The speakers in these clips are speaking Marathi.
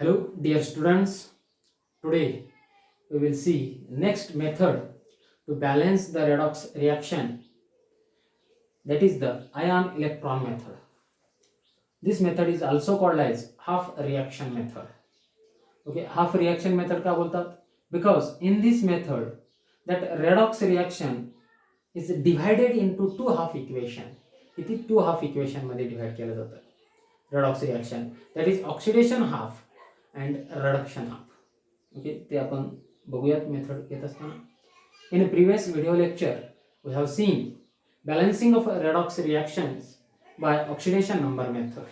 Hello dear students, today we will see next method to balance the redox reaction, that is the ion electron method. This method is also called as half reaction method. Okay, half reaction method का बोलतात? Because in this method that redox reaction is divided into two half equation. किती two half equation मध्ये divide केलं जातं redox reaction, that is oxidation half and reduction half. Okay, ते आपण बघूयात मेथड येत असताना. In previous video lecture we have seen balancing of redox reactions by oxidation number method.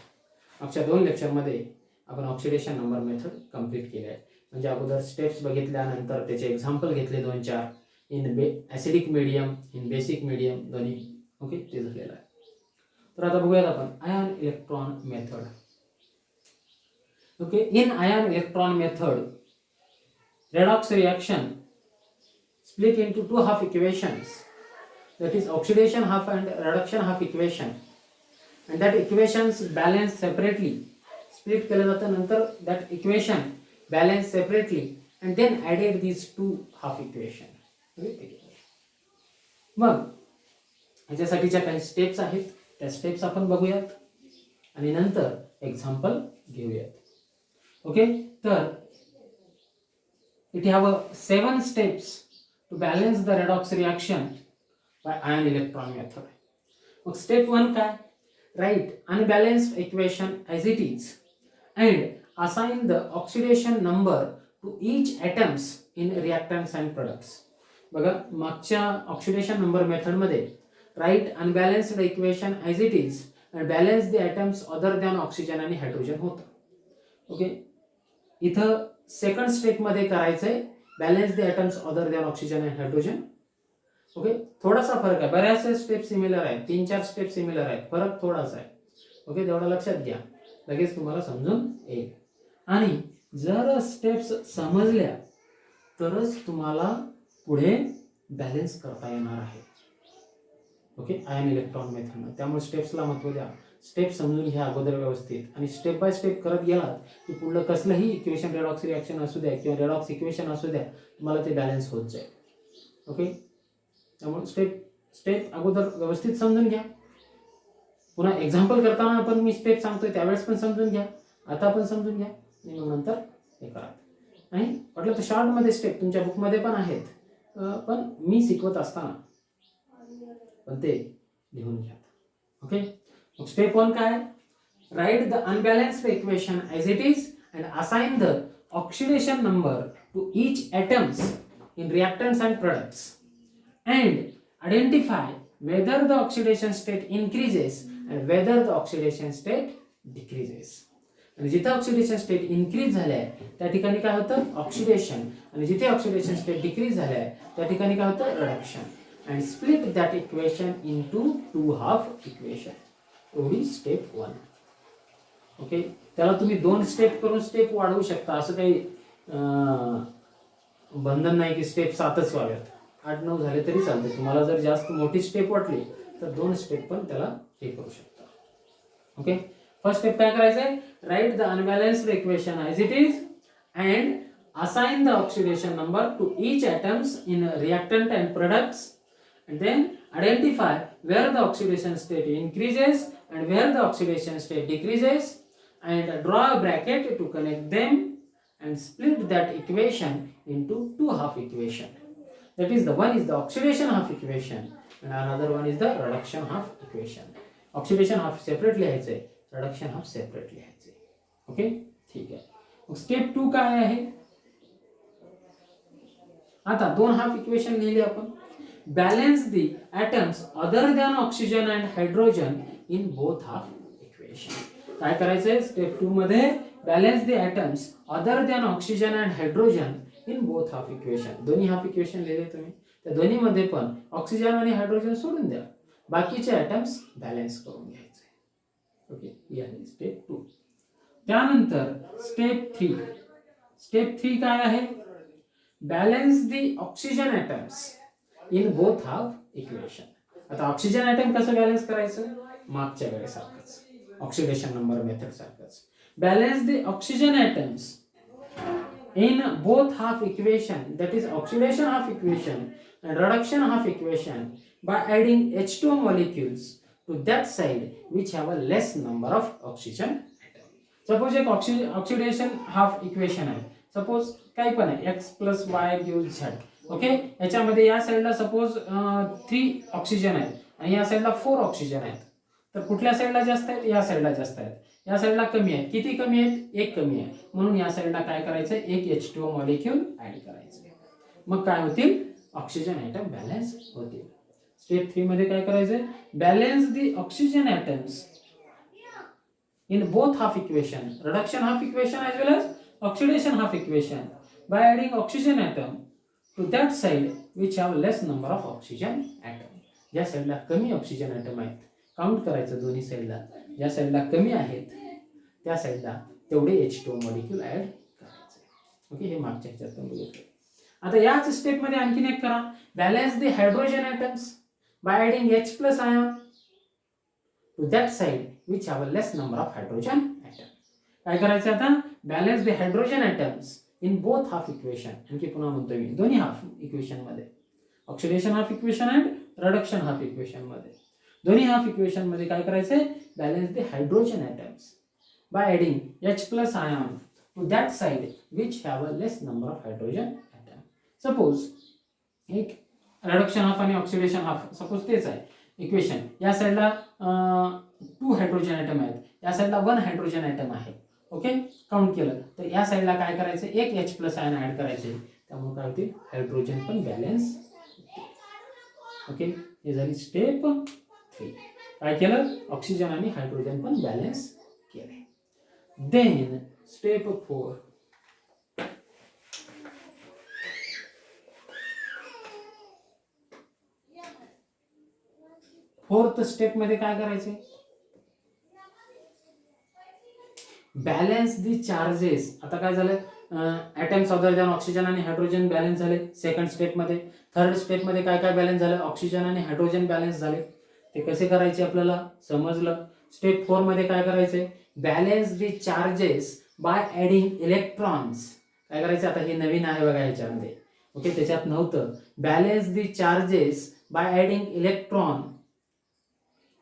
मागच्या 2 लेक्चरमध्ये आपण ऑक्सिडेशन नंबर मेथड कंप्लीट केले आहे. म्हणजे अगोदर स्टेप्स बघितल्यानंतर त्याचे एक्झाम्पल घेतले 2-4 in acidic medium, in basic medium दोन्ही. ओके, ते झालेलं आहे. तर आता बघूयात आपण ion electron method. Okay, in ion electron method redox reaction split into two half equations, that is oxidation half and reduction half equation, and that equations balance separately. Split केलं जातं, नंतर that equation balance separately and then added these two half equation. मग ह्याच्यासाठीच्या काही स्टेप्स आहेत, त्या स्टेप्स आपण बघूयात आणि नंतर एक्झाम्पल घेऊयात. ओके, तर it have 7 steps to balance the redox reaction by ion electron method. मग स्टेप 1 काय? Write unbalanced equation as it is and assign the oxidation number to each atoms in reactants and products. बघा, मागच्या ऑक्सिडेशन नंबर मेथड मध्ये write unbalanced equation as it is and balance the atoms other than oxygen आणि हायड्रोजन होतं. ओके, इथं सेकंड स्टेप मध्ये करायचंय balance the atoms other than oxygen and hydrogen. Okay, थोडासा फरक आहे, बऱ्याचशा स्टेप सिमिलर आहेत, 3-4 स्टेप सिमिलर आहेत, फरक थोडासा आहे. ओके, तेवढा लक्षात घ्या, लगेच तुम्हाला समजून येईल. आणि जर स्टेप्स समजल्या तरच तुम्हाला पुढे बॅलन्स करता येणार आहे. Okay, ion electron method. त्यामुळे स्टेप्सला महत्त्व द्या, स्टेप समजून घ्या अगोदर व्यवस्थित, आणि स्टेप बाय स्टेप करत गेलात की पुढलं कसलंही इक्वेशन रेडॉक्स रिॲक्शन असू द्या किंवा रेडॉक्स इक्वेशन असू द्या, तुम्हाला ते बॅलन्स होत जाईल. ओके, त्यामुळे स्टेप अगोदर व्यवस्थित समजून घ्या. पुन्हा एक्झाम्पल करताना पण मी स्टेप सांगतोय त्यावेळेस पण समजून घ्या, आता पण समजून घ्या आणि मग नंतर हे करा. आणि म्हटलं तर शॉर्टमध्ये स्टेप तुमच्या बुकमध्ये पण आहेत, पण मी शिकवत असताना पण ते लिहून घ्या. ओके, स्टेप 1 काय? Write the unbalanced equation as it is and assign the oxidation number to each atoms in reactants and products and identify whether the oxidation state increases and whether the oxidation state decreases. आणि जिथे ऑक्सिडेशन स्टेट इन्क्रीज झाले आहे त्या ठिकाणी काय होतं? ऑक्सिडेशन. आणि जिथे ऑक्सिडेशन स्टेट डिक्रीज झाले आहे त्या ठिकाणी काय होतं? Reduction. And split that equation into two half equation. एवढी स्टेप 1. ओके, त्याला तुम्ही 2 स्टेप करून स्टेप वाढवू शकता, असं काही बंधन नाही की स्टेप 7च व्हाव्यात, 8-9 झाले तरी चालते. तुम्हाला जर जास्त मोठी स्टेप वाटली तर 2 स्टेप पण त्याला हे करू शकता. ओके, फर्स्ट स्टेप काय करायचंय? Write the unbalanced equation as it is and assign the oxidation number to each atoms in reactant and products and then identify where the oxidation state increases and where the oxidation state decreases and draw a bracket to connect them and split that equation into two half equation. That is, the one is the oxidation half equation and another one is the reduction half equation. Oxidation half separate लिहायचे, reduction half separate लिहायचे. ओके, ठीक आहे. स्टेप 2 काय आहे? आता 2 हाफ इक्वेशन लिहिले आपण. Balance the atoms other than oxygen and hydrogen in both half equation. काय करायचंय स्टेप 2 मध्ये? Balance the atoms other than oxygen and hydrogen in both half equation. दोन्ही हाफ इक्वेशन लिहिले तुम्ही, त्या दोन्ही मध्ये पण ऑक्सिजन आणि हायड्रोजन सोडून द्या, बाकीचे ॲटम्स बॅलन्स करून घ्यायचे. ओके, ही आहे स्टेप 2. त्यानंतर स्टेप 3. स्टेप 3 काय आहे? Balance the oxygen atoms in both half equation. आता ऑक्सिजन ॲटम कसं बॅलन्स करायचं? मागच्या वेळेसारखंच, ऑक्सिडेशन नंबर मेथड सारखंच. balance the oxygen atoms in both half equation, that is oxidation half equation and reduction half equation, by adding H2O molecules to that side which have a less number of oxygen atom. Suppose एक oxidation half equation आहे, सपोज काही पण आहे x plus y gives z. Okay, याच्यामध्ये या साईडला सपोज 3 ऑक्सिजन आहेत आणि या साईडला 4 ऑक्सिजन आहेत. तर कुठल्या साईडला जास्त आहेत? या साईडला जास्त आहेत. या साईडला कमी आहेत. किती कमी आहेत? एक कमी आहे. म्हणून या साईडला काय करायचं? एक H2O मॉलिक्यूल ऍड करायचं. मग काय होतील? ऑक्सिजन आयटम बॅलन्स होतील. स्टेप 3 मध्ये काय करायचं? Balance the oxygen atoms in both half equation, reduction half equation as well as oxidation half equation, by adding oxygen atom to that side which have less number of oxygen atom. ज्या साईडला कमी ऑक्सिजन ॲटम आहेत, काउंट करायचं दोन्ही साईडला, ज्या साईडला कमी आहेत त्या साईडला तेवढे H2O मॉलिक्यूल ऍड करायचे. ओके, हे मागच्या ह्याच्यात पण बघितलं. आता याच स्टेप मध्ये आणखीन एक करा, balance the hydrogen atoms by adding H plus ion to that side which have a less number of hydrogen atom. काय करायचं आता? Balance the hydrogen atoms in both half equation. आणखी पुन्हा म्हणतो मी, दोन्ही हाफ इक्वेशन मध्ये, oxidation half equation and reduction half equation मध्ये, दोन्ही हाफ इक्वेशन मध्ये काय करायचंय? Balance the hydrogen atoms by adding H plus ion to that side which have a less number of hydrogen atom. Suppose एक रिडक्शन हाफ आणि ऑक्सिडेशन हाफ, सपोज तेच आहे इक्वेशन. या साईडला 2 हायड्रोजन ॲटम आहेत, या साईडला 1 हायड्रोजन ॲटम आहे. ओके, काउंट केलं तर या साईडला काय करायचं? एक H प्लस आयन ऍड करायचे. त्यामुळे काय होतील? हायड्रोजन पण बॅलन्स. ओके, हे झाली स्टेप 3. काय केलं? ऑक्सिजन आणि हायड्रोजन पण बॅलन्स केले. देन स्टेप 4, फोर्थ स्टेप मध्ये काय करायचे? Balance the charges. आता काय झालं? ॲटम्स अदर दॅन ऑक्सिजन आणि हायड्रोजन बॅलन्स झाले सेकंड स्टेप मध्ये. थर्ड स्टेप मध्ये काय काय बॅलन्स झालं? ऑक्सिजन आणि हायड्रोजन बॅलन्स झाले. ते कसे करायचे आपल्याला समजलं. स्टेप 4 मध्ये काय करायचे? Balance the charges by adding electrons. काय करायचं? आता हे नवीन आहे बघा ह्याच्यामध्ये. ओके, त्याच्यात नव्हतं. Balance the charges by adding electron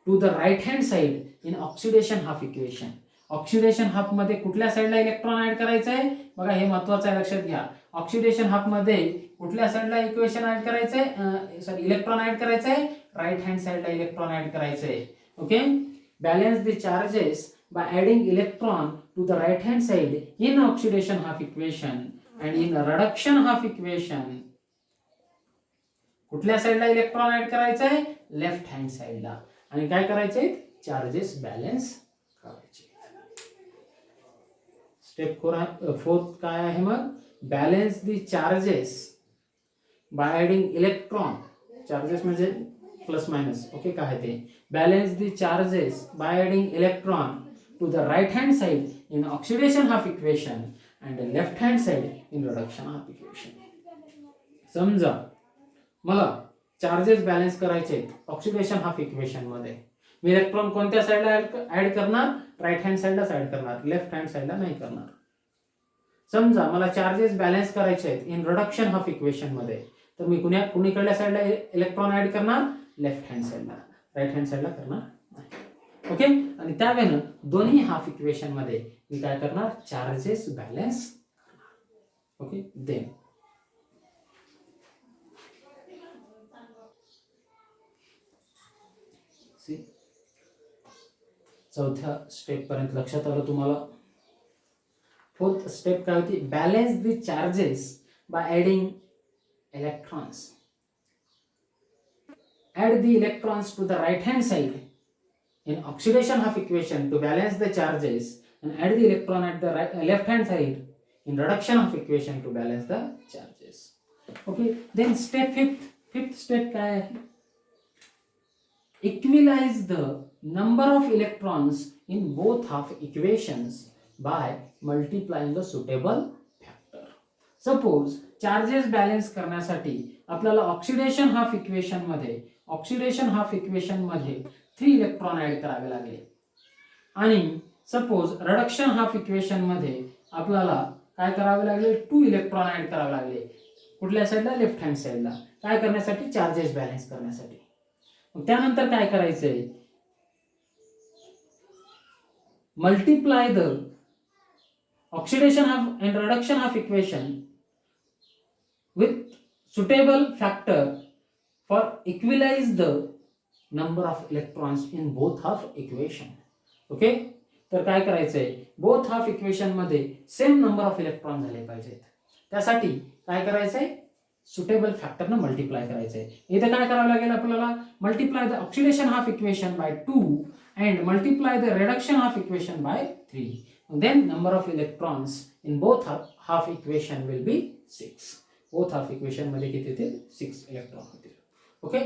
to the right hand side in oxidation half equation. Oxidation half मध्ये कुठल्या साईडला इलेक्ट्रॉन ऍड करायचं आहे? बघा, हे महत्वाचं आहे, लक्षात घ्या. ऑक्सिडेशन हाफ मध्ये कुठल्या साईडला इक्वेशन ऍड करायचंय? सॉरी, इलेक्ट्रॉन ऍड करायचंय. राईट हँड साईडला इलेक्ट्रॉन ऍड करायचंय. Okay, balance the charges by adding electron to the right hand side in oxidation half equation and in reduction half equation. कुठल्या साईडला इलेक्ट्रॉन ऍड करायचंय? लेफ्ट हँड साईडला. आणि काय करायचे? चार्जेस बॅलन्स करायचे. स्टेप 4 काय आहे मग? Balance the charges by adding electron. Charges म्हणजे प्लस मायनस. ओके, काय ते? Balance the charges by adding electron to the right hand side in oxidation half equation and left hand side in reduction half equation. समजा मला चार्जेस बॅलन्स करायचे आहेत ऑक्सिडेशन हाफ इक्वेशन मध्ये. मी इलेक्ट्रॉन कोणत्या साईडला ऍड करणार? राईट हँड साईडलाच ऍड करणार, लेफ्ट हँड साईडला नाही करणार. समजा मला चार्जेस बॅलन्स करायचे आहेत इन रिडक्शन हाफ इक्वेशन मध्ये, तर मी कुणीकडल्या साईडला इलेक्ट्रॉन ऍड करणार? लेफ्ट हँड साईडला, राईट हँड साईडला करणार नाही. ओके, आणि त्यावेळेला दोन्ही हाफ इक्वेशन मध्ये मी काय करणार? चार्जेस बॅलन्स करणार. ओके, देन चौथ्या स्टेप पर्यंत लक्षात आलं तुम्हाला. फोर्थ स्टेप काय होती? Balance the charges by adding electrons. Add the electrons to the right hand side in oxidation half equation to balance the charges and add the electron at the left hand side in reduction half equation to balance the charges. Okay, then step fifth step काय आहे? Equalize the number of electrons in both half equations by multiplying the suitable factor. Suppose charges balance करण्यासाठी आपल्याला ऑक्सिडेशन हाफ इक्वेशन मध्ये 3 इलेक्ट्रॉन ऍड करावे लागले आणि सपोज रिडक्शन हाफ इक्वेशन मध्ये आपल्याला काय करावे लागले, 2 इलेक्ट्रॉन ऍड करावे लागले. कुठल्या साईडला, लेफ्ट हँड साईडला. काय करण्यासाठी, चार्जेस बॅलन्स करण्यासाठी. मग त्यानंतर काय करायचंय, multiply the oxidation half and reduction half equation with suitable factor for equalise the number of electrons in both half equation. Okay, तर काय करायचंय, बोथ हाफ इक्वेशन मध्ये सेम नंबर ऑफ इलेक्ट्रॉन झाले पाहिजेत. त्यासाठी काय करायचंय, सुटेबल फॅक्टरनं मल्टिप्लाय करायचंय. इथे काय करावं लागेल आपल्याला, multiply the oxidation half equation by 2 and multiply the reduction half equation by 3. Then number of electrons in both half equation will be 6. Both half equation मध्ये किती होतील, 6 इलेक्ट्रॉन होतील. ओके,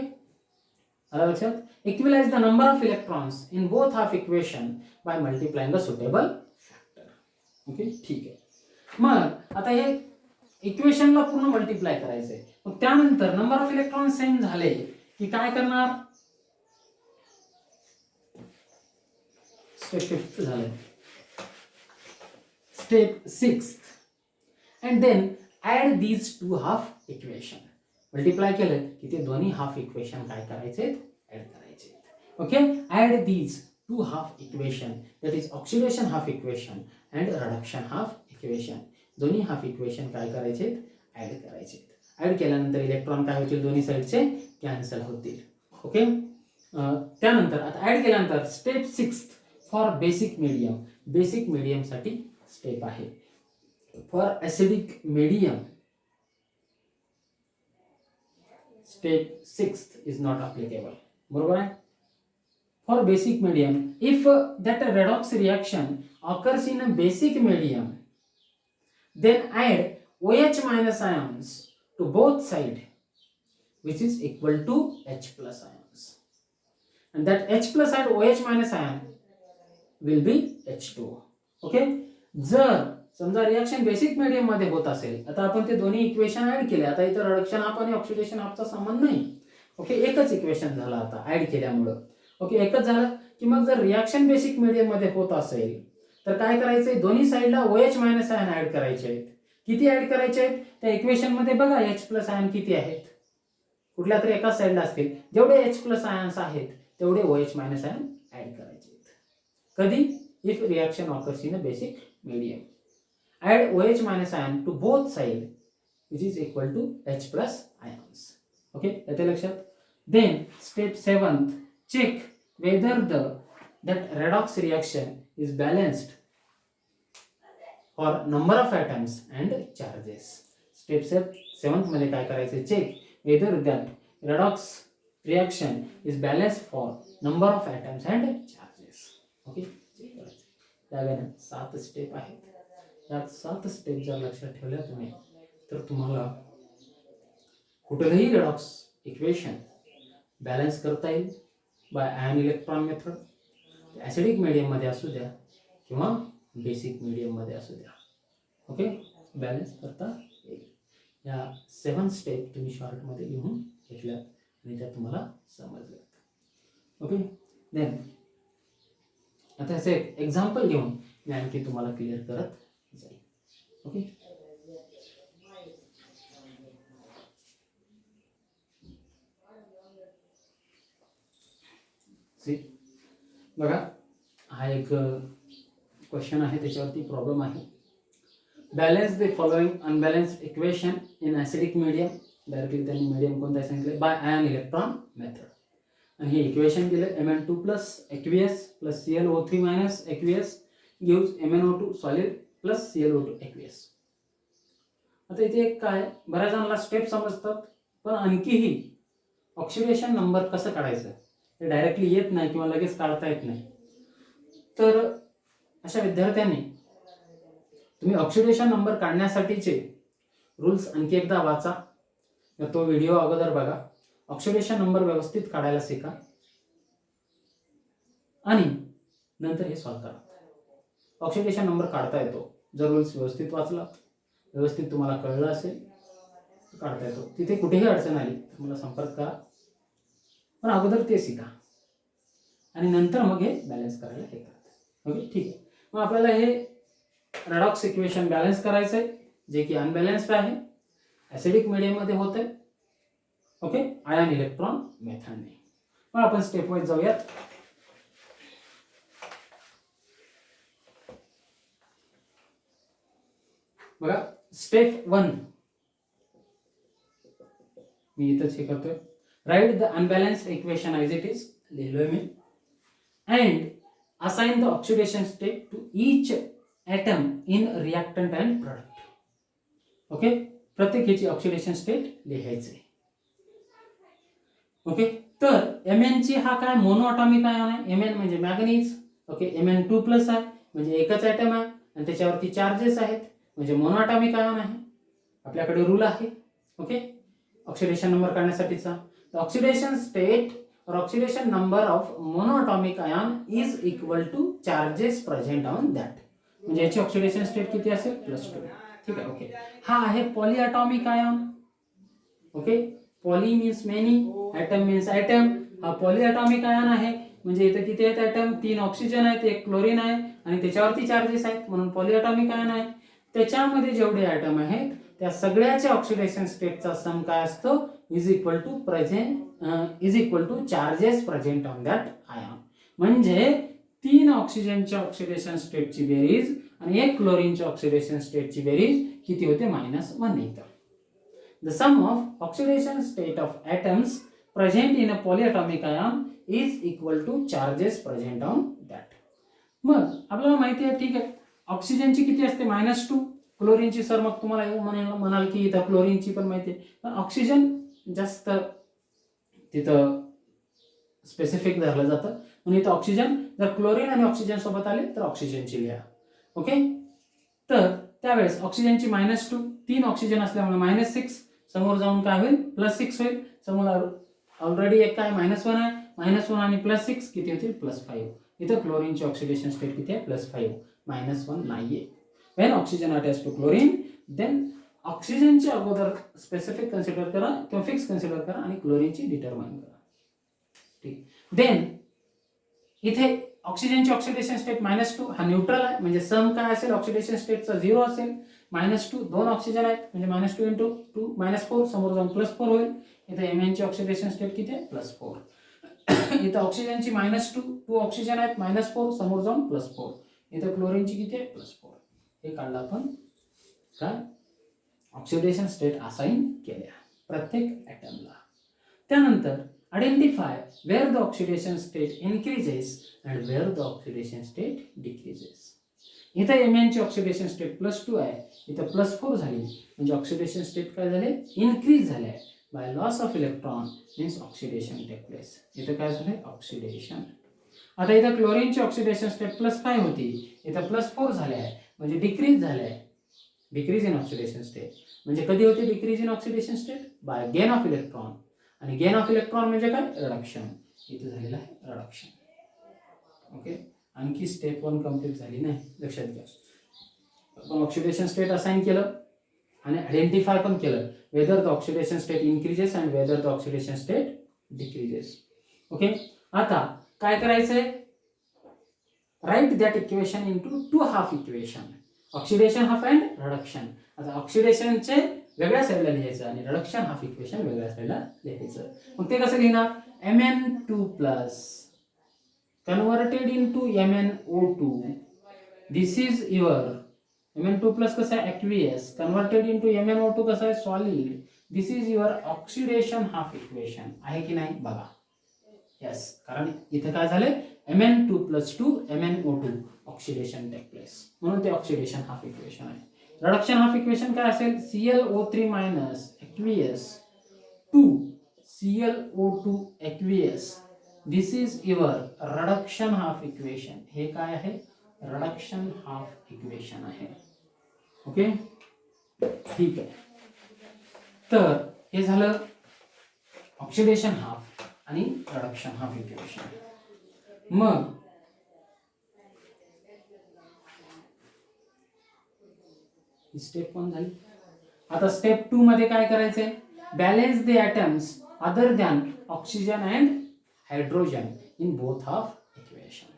लक्षात. Equalise the number of electrons in both half equation by multiplying the suitable factor. Okay, ठीक आहे. मग आता हे इक्वेशनला पूर्ण मल्टिप्लाय करायचंय. मग त्यानंतर नंबर ऑफ इलेक्ट्रॉन सेम झाले की काय करणार, स्टेप 5 झालं, step 6 and then add these 2 half equation. Multiply केलं की ते दोन्ही हाफ इक्वेशन काय करायचे, ऍड करायचे. Okay, add these 2 half equation, that is oxidation half equation and reduction half equation. दोन्ही हाफ इक्वेशन काय करायचे, ऍड करायचे. ऍड केल्यानंतर इलेक्ट्रॉन काय होतील, दोन्ही साईडचे कॅन्सल होतील. ओके, त्यानंतर आता ऍड केल्यानंतर step 6 for basic medium. Basic medium साठी स्टेप आहे. For acidic medium step 6 is not applicable. बरोबर आहे. For basic medium, if that redox reaction occurs in a basic medium, then add OH minus ions to both sides, which is equal to H plus ions. And that H plus and OH minus ion will be H2. Okay? जर समजा रिएक्शन बेसिक मीडियम मध्ये होत असेल, आता आपण ते दोन्ही इक्वेशन ऍड केले. आता इथं रिडक्शन हाफ आणि ऑक्सिडेशन हाफचा संबंध नाही. ओके, एकच इक्वेशन झालं आता ऍड केल्यामुळं. ओके, एकच झालं की मग जर रिएक्शन बेसिक मीडियम मध्ये होत असेल तर काय करायचंय, दोन्ही साईडला OH मायनस आयन ऍड करायचे आहेत. किती ऍड करायचे आहेत, त्या इक्वेशन मध्ये बघा H प्लस आयन किती आहेत, कुठल्या तरी एकाच साईडला असतील. जेवढे H प्लस आयन्स आहेत तेवढे OH मायनस आयन ऍड करायचे आहेत. कधी, if reaction occurs in a basic medium. Add OH minus ion to both sides, which is equal to H plus ions. Okay, येते लक्षात. Then step 7th, check whether that redox reaction is balanced for number of atoms and charges. Step 7th मध्ये काय करायचे, check whether that redox reaction is balanced for number of atoms and charges. Okay, check करायचे. त्यावेळेला 7 स्टेप आहेत. या 7 स्टेप जर लक्षात ठेवल्या तुम्ही तर तुम्हाला कुठलंही रिडॉक्स इक्वेशन बॅलन्स करता येईल by ion electron method. Acidic medium मध्ये असू द्या किंवा बेसिक मीडियम मध्ये असू द्या. ओके, बॅलन्स करता येईल. या 7 स्टेप तुम्ही शॉर्ट मध्ये लिहून घेतल्यात आणि त्या तुम्हाला समजल्यात. ओके, देन आता याचं एक एक्झाम्पल घेऊन मी आणखी तुम्हाला क्लिअर करत जाईल. ओके, बघा हा एक क्वेश्चन आहे, त्याच्यावरती प्रॉब्लेम आहे. Balance the following unbalanced equation in acidic medium. Directly त्यांनी मीडियम कोणता सांगितलं, बाय आयन इलेक्ट्रॉन मेथड. आणि हे इक्वेशन दिले Mn2 plus Aqueous plus ClO3 minus Aqueous gives MnO2 solid plus ClO2 Aqueous. आता इथे एक काय, बऱ्याच जणांना स्टेप समजतात पण आणखीही ऑक्सिडेशन नंबर कसं काढायचं हे डायरेक्टली येत नाही किंवा लगेच काढता येत नाही. तर अशा विद्यार्थ्यांनी तुम्ही ऑक्सिडेशन नंबर काढण्यासाठीचे रूल्स आणखी एकदा वाचा, तो व्हिडिओ अगोदर बघा. ऑक्सिडेशन नंबर व्यवस्थित काढायला शिका आणि नंतर हे सॉल्व करा. ऑक्सिडेशन नंबर काढता येतो जर रूल्स व्यवस्थित वाचला, व्यवस्थित तुम्हाला कळलं असेल काढता येतो. तिथे कुठेही अडचण आली तर मला संपर्क करा, पण अगोदर ते शिका आणि नंतर मग हे बॅलन्स करायला हे करा. ओके, ठीक आहे. मग आपल्याला हे रेडॉक्स इक्वेशन बॅलन्स करायचं आहे, जे की अनबॅलन्स्ड आहे, ऍसिडिक मीडियम मध्ये होत आहे. ओके, आयन इलेक्ट्रॉन मेथडने. मग आपण स्टेप वाईज जाऊयात. बघा, स्टेप 1 मी इथंच हे करतोय. Write the unbalanced equation as it is, लिहिलोय मी. And assign the oxidation state to each atom in reactant and product. Okay, प्रत्येक ह्याची ऑक्सिडेशन स्टेट लिहायचे. ओके, तर Mn ची हा काय मोनो अटॉमिक आयन आहे. Mn म्हणजे मॅग्नीज. ओके, Mn2+ आहे म्हणजे एकच ॲटम आहे आणि त्याच्यावरती चार्जेस आहेत म्हणजे मोनो अटॉमिक आयन आहे. आपल्याकडे रूल आहे. ओके, ऑक्सिडेशन नंबर काढण्यासाठीचा. The oxidation state or oxidation number of monoatomic ion is equal to charges present on that. म्हणजे याची ऑक्सिडेशन स्टेट किती असेल? +2. ठीक आहे. ओके, हा आहे polyatomic ion. Okay, poly means many, atom means atom. हा पॉलीअटॉमिक आयन आहे म्हणजे इथे किती आहेत ॲटम? 3 ऑक्सिजन आहेत, 1 क्लोरीन आहे आणि त्याच्यावरती चार्जेस आहेत म्हणून पॉलीअटॉमिक आयन आहे. त्याच्यामध्ये जेवढे ॲटम आहेत त्या सगळ्याच्या ऑक्सिडेशन स्टेटचा सम काय असतो? Is equal to charges present on that ion. म्हणजे 3 ऑक्सिजनच्या ऑक्सिडेशन स्टेटची बेरीज आणि 1 क्लोरीनच्या ऑक्सिडेशन स्टेटची बेरीज किती होते? -1 येतं. The sum of oxidation state of atoms present in a polyatomic ion is equal to charges present on that. मग आपल्याला माहिती आहे, ठीक आहे, ऑक्सिजनची किती असते? -2. क्लोरीनची सर मग तुम्हाला म्हणाल की इथं क्लोरीनची पण माहिती आहे, पण ऑक्सिजन जास्त तिथं स्पेसिफिक धरलं जातं म्हणून इथं ऑक्सिजन, जर क्लोरीन आणि ऑक्सिजन सोबत आले तर ऑक्सिजनची लिहा. ओके, तर त्यावेळेस ऑक्सिजनची -2, 3 ऑक्सिजन असल्यामुळे -6, समोर जाऊन काय होईल? +6 होईल. समोर ऑलरेडी एक काय -1 आहे, -1 आणि +6 किती होतील? +5. इथं क्लोरीनची ऑक्सिडेशन स्टेट किती आहे? +5. -1 नाहीये. When oxygen attach to chlorine then ऑक्सिजनची अगोदर स्पेसिफिक कन्सिडर करा किंवा फिक्स कन्सिडर करा आणि क्लोरीनची डिटरमाइन करा. ठीक, देन इथे ऑक्सिजनची ऑक्सिडेशन स्टेट -2 हा न्यूट्रल आहे म्हणजे सम काय असेल? ऑक्सिडेशन स्टेटचा 0 असेल. -2, 2 ऑक्सिजन आहेत म्हणजे -2 × 2 -4, समोर जाऊन +4 होईल. इथे Mn ची ऑक्सिडेशन स्टेट किती आहे? +4. इथे ऑक्सिजनची -2, 2 ऑक्सिजन आहेत, -4, समोर जाऊन +4. इथे क्लोरीनची किती आहे? +4. हे काढलं आपण काय? ऑक्सिडेशन स्टेट असाइन केल्या प्रत्येक ॲटमला. त्यानंतर identify where the oxidation state increases and where the oxidation state decreases. इथे Mn ची ऑक्सिडेशन स्टेट +2 आहे, इथं +4 झाली म्हणजे ऑक्सिडेशन स्टेट काय झाले? इन्क्रीज झाले. By loss of electron means oxidation take place. इथं काय झाले? ऑक्सिडेशन. आता इथं क्लोरीनची ऑक्सिडेशन स्टेट +5 होती, इथं +4 झाले आहे म्हणजे डिक्रीज झाले आहे. डिक्रीज इन ऑक्सिडेशन स्टेट म्हणजे कधी होते decrease in oxidation state? By gain of electron. आणि गेन ऑफ इलेक्ट्रॉन म्हणजे काय? रिडक्शन. इथे झालेलं आहे रिडक्शन. ओके, आणखी स्टेप 1 कंप्लीट झाली नाही, लक्षात घ्या. आपण ऑक्सिडेशन स्टेट असाइन केलं आणि आयडेंटिफाय पण केलं whether the oxidation state increases and whether the oxidation state decreases. Okay, आता काय करायचंय? Write that equation into 2 half equation, oxidation half and reduction. आता ऑक्सिडेशनचे वेगळ्या साईडला लिहायचं आणि रिडक्शन हाफ इक्वेशन वेगळ्या साईडला लिहायचं. मग ते कसं लिहिणार? Mn2+ converted into MnO2. This is your Mn2+ कसं आहे? aqueous. Converted into MnO2 कसं आहे? solid. This is your oxidation half equation. आहे की नाही? बघा. यस, कारण इथे काय झाले? Mn2+2 MnO2 oxidation take place म्हणून ते ऑक्सिडेशन हाफ इक्वेशन आहे. रिडक्शन हाफ इक्वेशन काय असेल? ClO3- aqueous 2 ClO2 aqueous. This is your reduction half equation. हे काय आहे? रिडक्शन हाफ इक्वेशन आहे. ओके, ठीक आहे. तर हे झालं ऑक्सिडेशन हाफ आणि रिडक्शन हाफ इक्वेशन. मग स्टेप 1 झाली. आता स्टेप 2 मध्ये काय करायचंय? Balance the atoms other than oxygen and hydrogen in both of equation.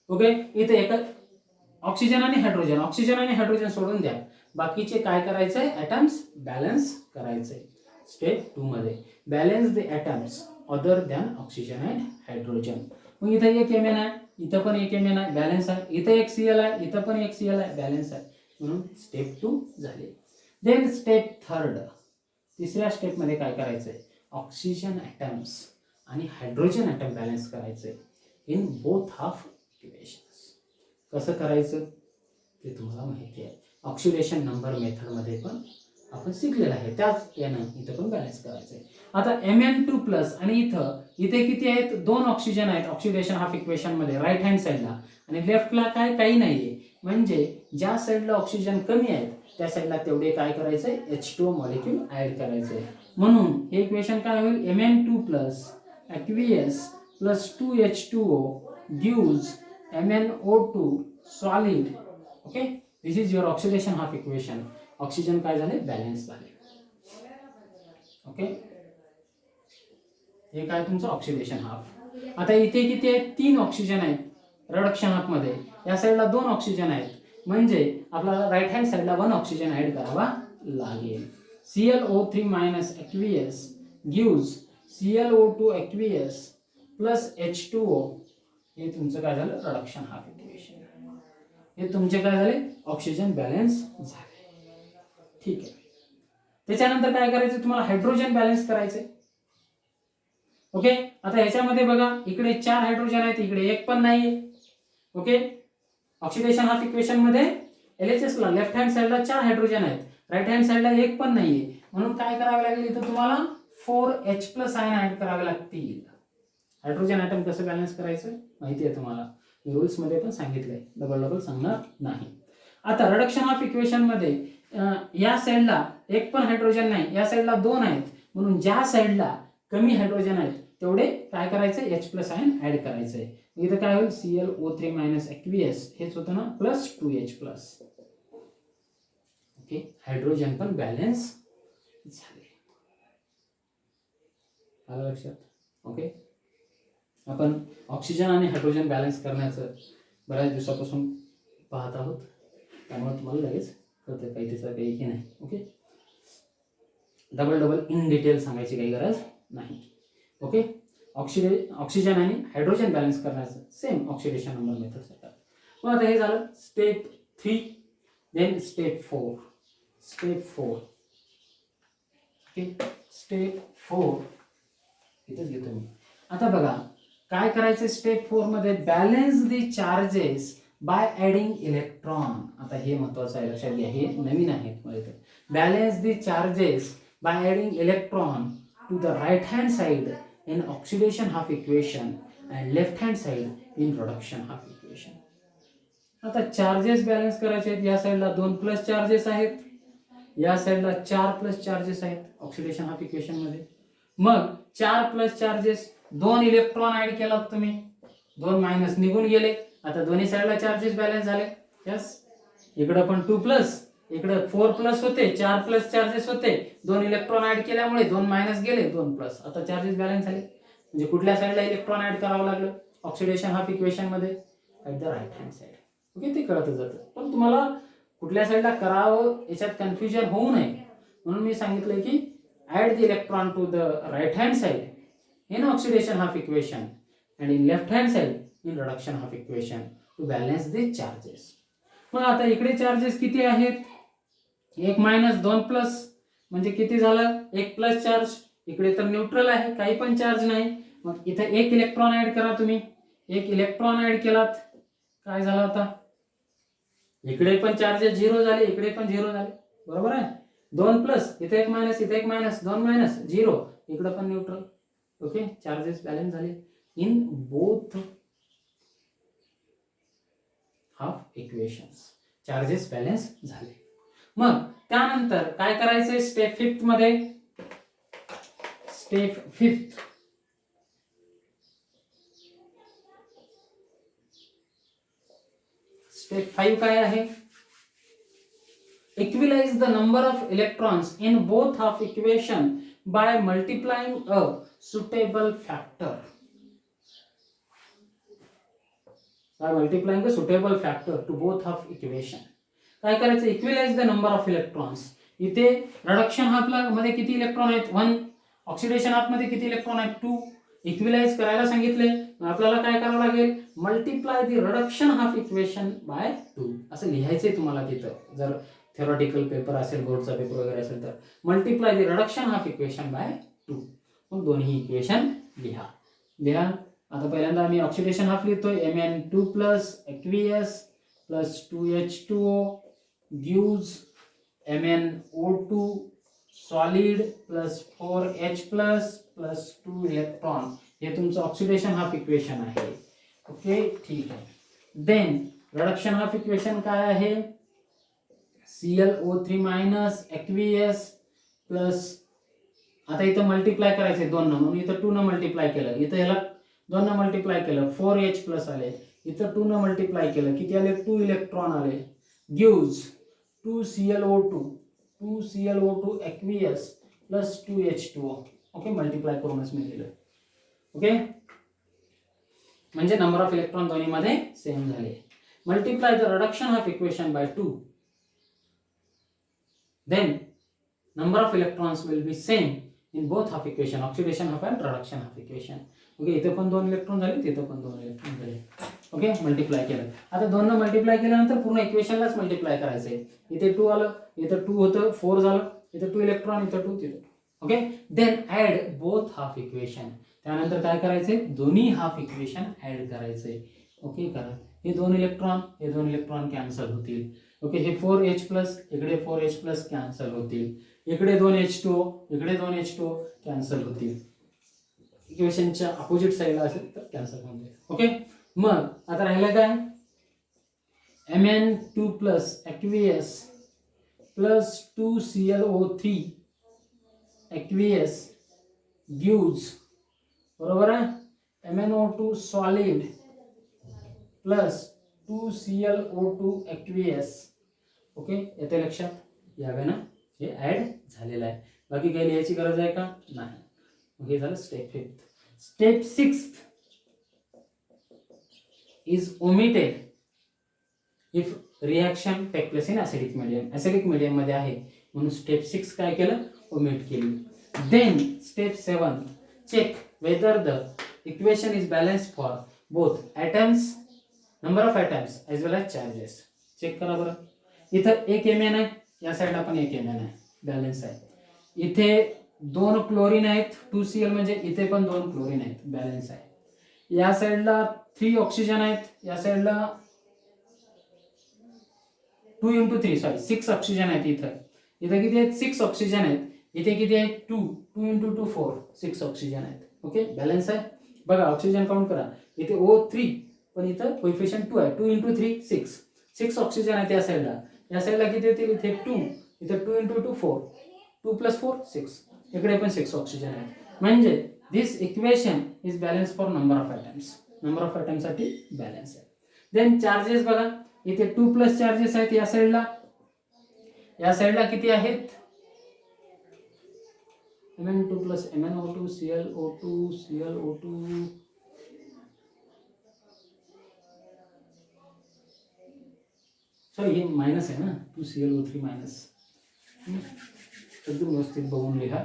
Okay, इथे एक ऑक्सिजन आणि हायड्रोजन सोडून द्या, बाकीचे काय करायचंय, ॲटम्स बॅलन्स करायचंय. स्टेप 2 मध्ये balance the atoms other than oxygen and hydrogen. मग इथे एक Mn आहे, इथं पण एक Mn आहे, बॅलन्स आहे. इथं एक Cl आहे, इथं पण एक Cl आहे, बॅलन्स आहे. म्हणून स्टेप 2 झाले. देन स्टेप 3, तिसऱ्या स्टेप मध्ये काय करायचंय, ऑक्सिजन ॲटम्स आणि हायड्रोजन ॲटम बॅलन्स करायचंय इन बोथ हाफ इक्वेशन्स. कसं करायचं ते तुम्हाला माहिती आहे, ऑक्सिडेशन नंबर मेथड मध्ये पण आपण शिकलेलं आहे, त्याच यानं इथं पण बॅलन्स करायचं आहे. आता Mn2+ आणि इथे किती आहेत, 2 ऑक्सिजन आहेत ऑक्सिडेशन हाफ इक्वेशन मध्ये राईट हँड साईडला, आणि लेफ्टला काय काही नाहीये. म्हणजे ज्या साईडला ऑक्सिजन कमी आहेत त्या साईडला तेवढे काय करायचंय, H2O मॉलिक्यूल ऍड करायचंय. म्हणून हे इक्वेशन काय होईल, Mn2+ aqueous plus 2H2O gives MnO2 solid. Okay, this is your oxidation half equation. Oxygen काय झाले, बॅलन्स झाले. ओके, हे काय तुमचं ऑक्सिडेशन हाफ. आता इथे किती आहेत, 3 ऑक्सिजन आहेत रिडक्शन हाफ मध्ये, या साईडला 2 ऑक्सिजन आहेत, म्हणजे आपल्याला राईट हँड साईडला 1 ऑक्सिजन ऍड करावा लागेल. ClO3- aqueous gives ClO2 aqueous plus H2O. हे तुमचं काय झालं, रिडक्शन हाफ इक्वेशन. हे तुमचे काय झाले, ऑक्सिजन बॅलन्स झाले. ठीक आहे, त्याच्यानंतर काय करायचं, तुम्हाला हायड्रोजन बॅलन्स करायचे. ओके, आता ह्याच्यामध्ये बघा, इकडे 4 हायड्रोजन आहेत, इकडे एक पण नाहीये. ओके, ऑक्सिडेशन हाफ इक्वेशन मध्ये LHS ला लेफ्ट हँड साइडला 4 हायड्रोजन आहेत, राईट हँड साइडला एक पण नाहीये. म्हणून काय करावे लागेल, इथं तुम्हाला 4H+ आयन ऍड करावे लागतील. हायड्रोजन ॲटम कसं बॅलन्स करायचं माहिती आहे तुम्हाला, रूल्स मध्ये पण सांगितलंय, डबल सांगणार नाही. आता रिडक्शन हाफ इक्वेशन मध्ये या साईडला एक पण हायड्रोजन नाही, या साईडला 2 आहेत, म्हणून ज्या साईडला कमी हायड्रोजन आहेत तेवढे काय करायचंय, H+ आयन ऍड करायचंय. इथं काय होईल, ClO3- aqueous हेच होतं ना, प्लस 2H+. ओके, हायड्रोजन पण बॅलन्स झाले, आलं लक्षात. ओके, आपण ऑक्सिजन आणि हायड्रोजन बॅलन्स करण्याचं बऱ्याच दिवसापासून पाहत आहोत, त्यामुळे तुम्हाला लगेच कळतं, काही त्याचं काही हे नाही. ओके, डबल इन डिटेल सांगायची काही गरज नाही. ओके, ऑक्सिजन आणि हायड्रोजन बॅलन्स करण्याचं सेम ऑक्सिडेशन नंबर मेथड असतात. मग आता हे झालं step 3. Then step 4. Okay, step 4 इथेच घेतो मी. आता बघा काय करायचं, स्टेप 4 मध्ये balance the charges by adding electron. आता हे महत्वाचं आहे, लक्षात घ्या, हे नवीन आहे तुम्हाला इथे. Balance the charges by adding electron to the right hand side in oxidation half equation and left hand side in reduction half equation. आता चार्जेस बॅलन्स करायचे आहेत, या साईडला 2+ चार्जेस आहेत, या साईडला 4+ चार्जेस आहेत ऑक्सिडेशन हाफ इक्वेशन मध्ये. मग 4+ चार्जेस, 2 इलेक्ट्रॉन ऍड केलात तुम्ही, 2 मायनस निघून गेले, आता दोन्ही साईडला चार्जेस बॅलन्स झाले. यस, इकडे पण 2+, इकडे 4+ होते, 4+ चार्जेस होते, 2 इलेक्ट्रॉन ऍड केल्यामुळे 2 मायनस गेले, 2+, आता चार्जेस बॅलन्स झाले. म्हणजे कुठल्या साईडला इलेक्ट्रॉन ऍड करावं लागलं ऑक्सिडेशन हाफ इक्वेशन मध्ये, at the right hand side. Okay, ते कळत जातं, पण तुम्हाला कुठल्या साईडला करावं याच्यात कन्फ्युजन होऊ नये म्हणून मी सांगितलंय की add the electron to the right hand side in oxidation half equation and in left hand side in reduction half equation to balance the charges. मग आता इकडे चार्जेस किती आहेत, 1 - 2+, म्हणजे किती झालं, 1+ चार्ज. इकडे तर न्यूट्रल आहे, काही पण चार्ज नाही. मग इथे 1 इलेक्ट्रॉन ऍड करा तुम्ही, 1 इलेक्ट्रॉन ऍड केलात, काय झालं, आता इकडे पण चार्जेस 0 झाले, इकडे पण 0 झाले, बरोबर आहे. 2+, इथे 1 मायनस, इथे 1 मायनस, 2 मायनस 0, इकडे पण न्यूट्रल. ओके, चार्जेस बॅलन्स झाले in both half equations, charges balance झाले. मग त्यानंतर काय करायचंय, स्टेप 5 मध्ये, स्टेप 5 काय आहे, equalise the number of electrons in both half equation by multiplying a suitable factor. By multiplying the suitable factor to both of equation. काय करायचं, equalise the number of electrons. इथे रिडक्शन हाफला मध्ये किती इलेक्ट्रॉन आहेत 1, ऑक्सिडेशन हाफ मध्ये किती इलेक्ट्रॉन आहेत 2. इक्विलाइज करायला सांगितले, आपल्याला काय करावं लागेल, multiply the reduction half equation by 2 असं लिहायचंय तुम्हाला तिथं. जर थेरॉटिकल पेपर असेल, बोर्डचा पेपर वगैरे असेल तर multiply the reduction half equation by 2. मग दोन्ही इक्वेशन लिहा. आता पहिल्यांदा आम्ही ऑक्सिडेशन हाफ लिहितोय, Mn2 plus Aqueous plus 2H2O gives MnO2 solid plus 4H plus 2 electron. हे तुमचं ऑक्सिडेशन हाफ इक्वेशन आहे. ओके, ठीक आहे. देन रिडक्शन हाफ इक्वेशन काय आहे, ClO3 मायनस Aqueous प्लस, आता इथं मल्टिप्लाय करायचंय 2 न, म्हणून इथं 2 न मल्टिप्लाय केलं, इथं ह्याला 2 न मल्टिप्लाय केलं 4H प्लस आले, इथं 2 न मल्टिप्लाय केलं किती आले 2 इलेक्ट्रॉन आले. Gives 2ClO2 Aqueous plus 2H2O. Okay, multiply करूनच मी दिलं. ओके, म्हणजे नंबर ऑफ इलेक्ट्रॉन दोन्हीमध्ये सेम झाले. Multiply the reduction of equation by 2, then number of electrons will be same in both half equation, oxidation half and reduction half equation. Okay, इथे पण 2 इलेक्ट्रॉन झाले, तिथे पण 2 इलेक्ट्रॉन झाले. ओके, मल्टिप्लाय केलं. आता 2 न मल्टिप्लाय केल्यानंतर पूर्ण इक्वेशनलाच मल्टिप्लाय करायचंय. इथे 2 आलं, इथं 2 होतं, 4 झालं, इथं 2 इलेक्ट्रॉन, इथं 2, तिथं. Okay, then add both half equation. त्यानंतर काय करायचंय, दोन्ही हाफ इक्वेशन ऍड करायचंय. ओके, करा. हे 2 इलेक्ट्रॉन कॅन्सल होतील. ओके, हे 4H प्लस, इकडे 4H प्लस कॅन्सल होतील, इकडे 2H2O, इकडे 2H2O कॅन्सल होतील. इक्वेशनच्या अपोजिट साईडला असेल तर कॅन्सल होऊन जाईल. ओके, मग आता राहिलं काय, Mn2 plus Aqueous plus 2ClO3 Aqueous gives, बरोबर आहे, MnO2 solid plus 2ClO2 Aqueous. Okay, येते लक्षात यावे ना, हे ऍड झालेलं आहे. बाकी काही लिहायची गरज आहे का, नाही. हे झालं step 5. Step 6 is omitted if reaction take place in acidic medium. Acidic medium मध्ये आहे म्हणून स्टेप 6 काय केलं, ओमिट केली. Then step 7 check whether the equation is balance for both atoms, number of atoms as well as charges. Check करा बरं. इथं 1 Mn आहे, या साईडला पण 1 Mn आहे, बॅलन्स आहे. इथे 2 क्लोरीन आहेत 2Cl, म्हणजे इथे पण 2 क्लोरीन आहेत, बॅलन्स आहे. या साईडला 3 ऑक्सिजन आहेत, या साईडला 2 × 3 सॉरी 6 ऑक्सिजन आहेत. इथं किती आहेत, 6 ऑक्सिजन आहेत. इथे किती आहेत, 2 × 2 4 6 ऑक्सिजन आहेत. ओके, बॅलन्स आहे. बघा ऑक्सिजन काउंट करा, इथे O3 पण इथं कोएफिशियंट 2 आहे, 2 × 3 6 ऑक्सिजन आहेत. या साईडला किती येतील, इथे 2, इथे 2 × 2 4, 2 + 4 6, इकडे पण 6 ऑक्सिजन आहेत. म्हणजे this equation is balance for number of atoms, number of atoms साठी बॅलन्स आहे. देन चार्जेस बघा, इथे 2 प्लस चार्जेस आहेत या साईडला किती आहेत, Mn2 plus MnO2 ClO2 sorry हे मायनस आहे ना, 2ClO3 मायनस. एकदम व्यवस्थित बघून लिहा,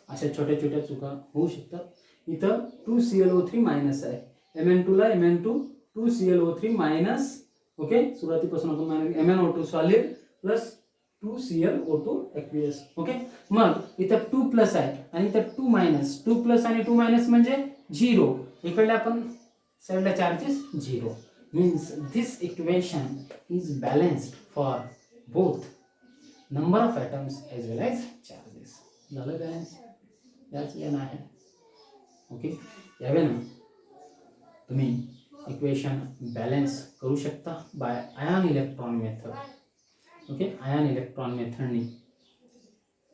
अशा छोट्या छोट्या चुका होऊ शकतात. इथं 2ClO3 मायनस आहे, Mn2 ला Mn2 2ClO3 मायनस. ओके, सुरुवातीपासून आपण minus MnO2 solid plus 2ClO2 Aqueous. Okay, मग इथं 2 प्लस आहे आणि इथं 2 मायनस, 2 प्लस आणि 2 मायनस म्हणजे 0. इकडे आपण साईडला charges 0. means this equation is balanced for both number of atoms as well as charges. झालं बॅलन्स, याच वेळेला आहे. ओके, यावेळेला तुम्ही इक्वेशन बॅलन्स करू शकता by ion electron method. Okay, ion electron मेथडनी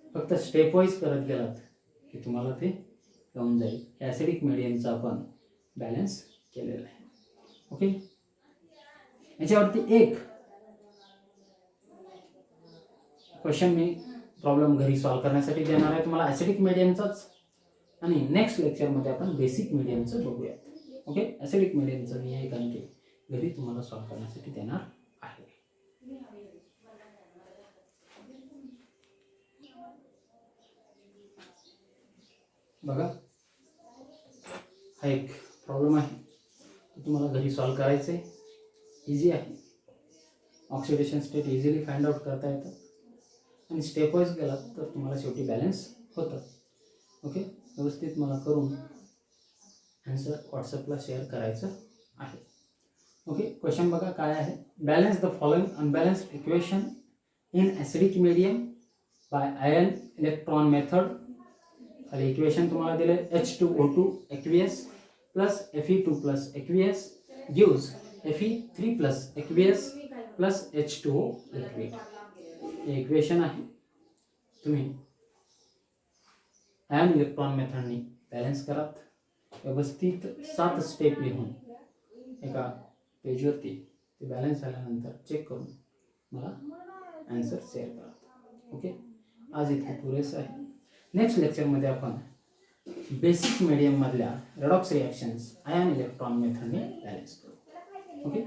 फक्त स्टेप वाईज करत गेलात की तुम्हाला ते येऊन जाईल. ॲसिडिक मीडियमचा आपण बॅलन्स केलेला आहे. ओके, याच्यावरती एक क्वेश्चन मी प्रॉब्लेम घरी सॉल्व्ह करण्यासाठी देणार आहे तुम्हाला ॲसिडिक मीडियमचाच, आणि नेक्स्ट लेक्चरमध्ये आपण बेसिक मीडियमचं बघूया. ओके, ॲसिडिक मीडियमचं मी एक आणखी घरी तुम्हाला सॉल्व्ह करण्यासाठी देणार आहे. बघा, हा एक प्रॉब्लेम आहे, तुम्हाला घरी सॉल्व्ह करायचं आहे. इझी आहे. Oxidation state easily find out करता येतं आणि स्टेप वाईज गेलात तर तुम्हाला शेवटी बॅलन्स होतं. ओके, व्यवस्थित मला करून आन्सर व्हॉट्सअपला शेअर करायचं आहे. ओके, क्वेश्चन बघा काय आहे. Balance the following unbalanced equation in acidic medium by ion electron method. खाली इक्वेशन तुम्हाला दिले H2O2 aqueous plus Fe2 plus aqueous gives Fe3 plus aqueous plus H2O liquid. हे इक्वेशन आहे. तुम्ही आयन इलेक्ट्रॉन मेथडनी बॅलन्स करा. व्यवस्थित 7 स्टेप लिहून एका पेजवरती ते बॅलन्स झाल्यानंतर चेक करून मला आन्सर शेअर करा. ओके, आज इतके पुरेसं आहे. नेक्स्ट लेक्चरमध्ये आपण बेसिक मीडियम मधल्या रेडॉक्स रिॲक्शन्स आयन इलेक्ट्रॉन मेथडने बॅलन्स करू. ओके.